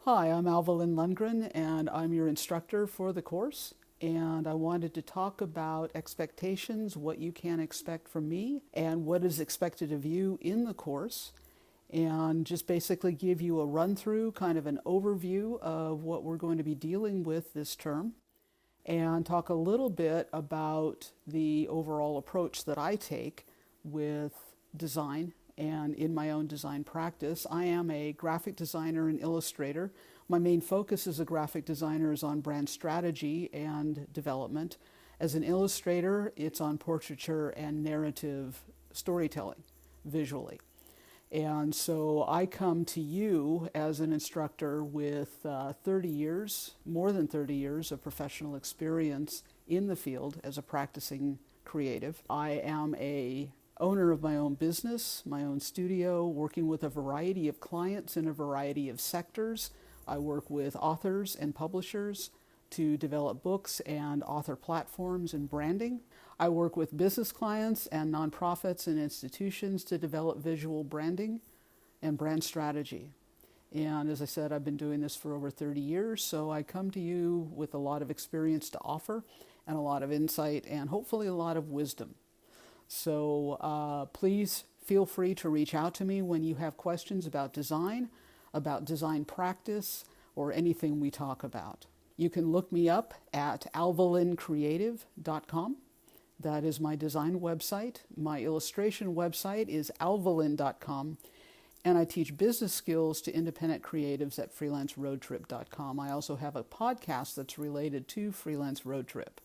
Hi, I'm Alvalyn Lundgrenis, and I'm your instructor for the course. And I wanted to talk about expectations, what you can expect from me, and what is expected of you in the course. And just basically give you a run through, kind of an overview of what we're going to be dealing with this term, and talk a little bit about the overall approach that I take with design and in my own design practice. I am a graphic designer and illustrator. My main focus as a graphic designer is on brand strategy and development. As an illustrator, it's on portraiture and narrative storytelling visually. And so I come to you as an instructor with 30 years, more than 30 years of professional experience in the field as a practicing creative. I am a owner of my own business, my own studio, working with a variety of clients in a variety of sectors. I work with authors and publishers to develop books and author platforms and branding. I work with business clients and nonprofits and institutions to develop visual branding and brand strategy. And as I said, I've been doing this for over 30 years, so I come to you with a lot of experience to offer and a lot of insight and hopefully a lot of wisdom. So please feel free to reach out to me when you have questions about design practice, or anything we talk about. You can look me up at alvalyncreative.com. That is my design website. My illustration website is alvalyn.com. And I teach business skills to independent creatives at freelanceroadtrip.com. I also have a podcast that's related to Freelance Road Trip.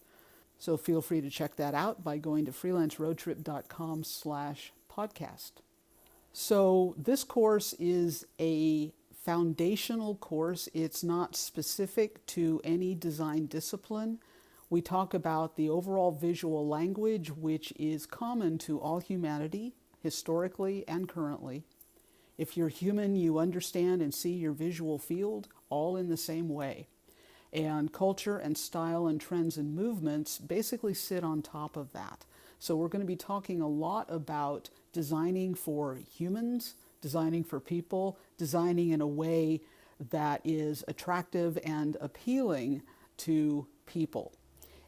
So feel free to check that out by going to freelanceroadtrip.com/podcast. So this course is a foundational course. It's not specific to any design discipline. We talk about the overall visual language, which is common to all humanity, historically and currently. If you're human, you understand and see your visual field all in the same way. And culture and style and trends and movements basically sit on top of that. So we're going to be talking a lot about designing for humans, designing for people, designing in a way that is attractive and appealing to people.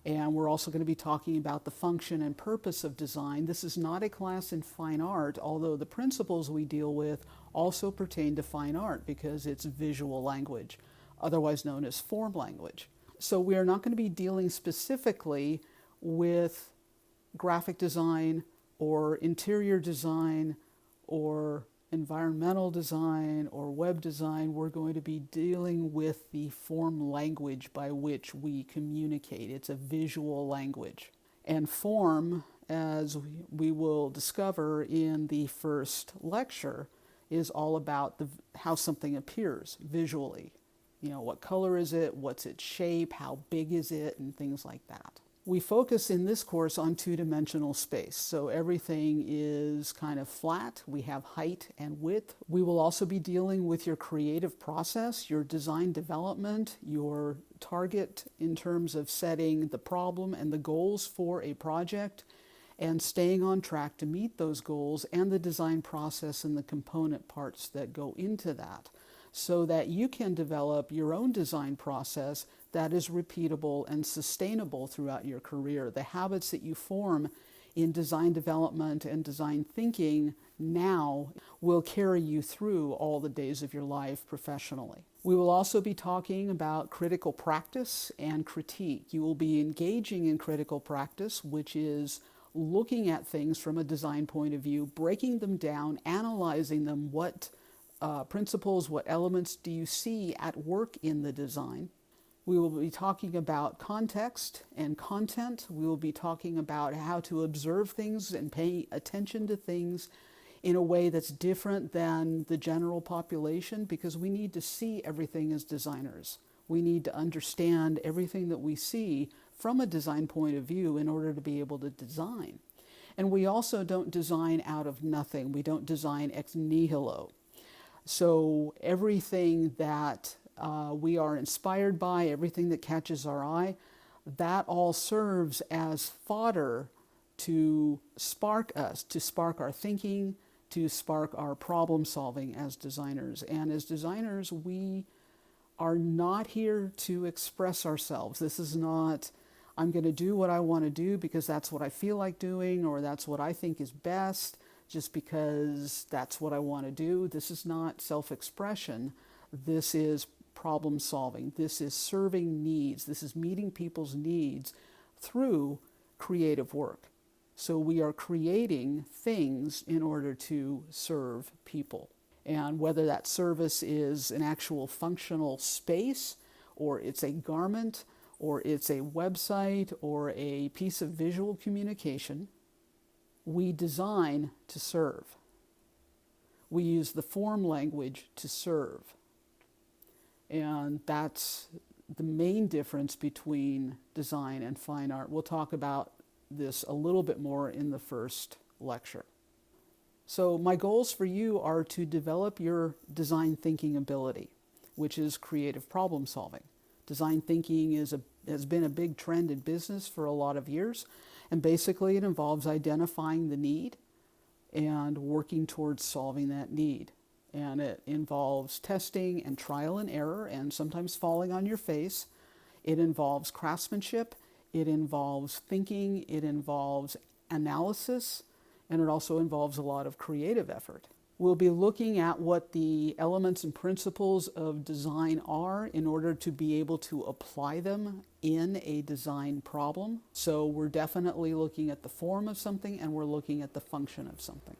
And we're also going to be talking about the function and purpose of design. This is not a class in fine art, although the principles we deal with also pertain to fine art because it's visual language, otherwise known as form language. So we are not going to be dealing specifically with graphic design or interior design or environmental design or web design. We're going to be dealing with the form language by which we communicate. It's a visual language. And form, as we will discover in the first lecture, is all about how something appears visually. What color is it? What's its shape? How big is it? And things like that. We focus in this course on two-dimensional space, so everything is kind of flat. We have height and width. We will also be dealing with your creative process, your design development, your target in terms of setting the problem and the goals for a project, and staying on track to meet those goals, and the design process and the component parts that go into that, so that you can develop your own design process that is repeatable and sustainable throughout your career. The habits that you form in design development and design thinking now will carry you through all the days of your life professionally. We will also be talking about critical practice and critique. You will be engaging in critical practice, which is looking at things from a design point of view, breaking them down, analyzing them. What principles, what elements do you see at work in the design? We will be talking about context and content. We will be talking about how to observe things and pay attention to things in a way that's different than the general population, because we need to see everything as designers. We need to understand everything that we see from a design point of view in order to be able to design. And we also don't design out of nothing. We don't design ex nihilo. So everything that we are inspired by, everything that catches our eye, that all serves as fodder to spark us, to spark our thinking, to spark our problem solving as designers. And as designers, we are not here to express ourselves. This is not, I'm going to do what I want to do because that's what I feel like doing, or that's what I think is best, just because that's what I want to do. This is not self-expression. This is problem solving. This is serving needs. This is meeting people's needs through creative work. So we are creating things in order to serve people. And whether that service is an actual functional space, or it's a garment, or it's a website, or a piece of visual communication, we design to serve. We use the form language to serve. And that's the main difference between design and fine art. We'll talk about this a little bit more in the first lecture. So my goals for you are to develop your design thinking ability, which is creative problem solving. Design thinking has been a big trend in business for a lot of years, and basically it involves identifying the need and working towards solving that need. And it involves testing and trial and error, and sometimes falling on your face. It involves craftsmanship, it involves thinking, it involves analysis, and it also involves a lot of creative effort. We'll be looking at what the elements and principles of design are in order to be able to apply them in a design problem. So we're definitely looking at the form of something, and we're looking at the function of something.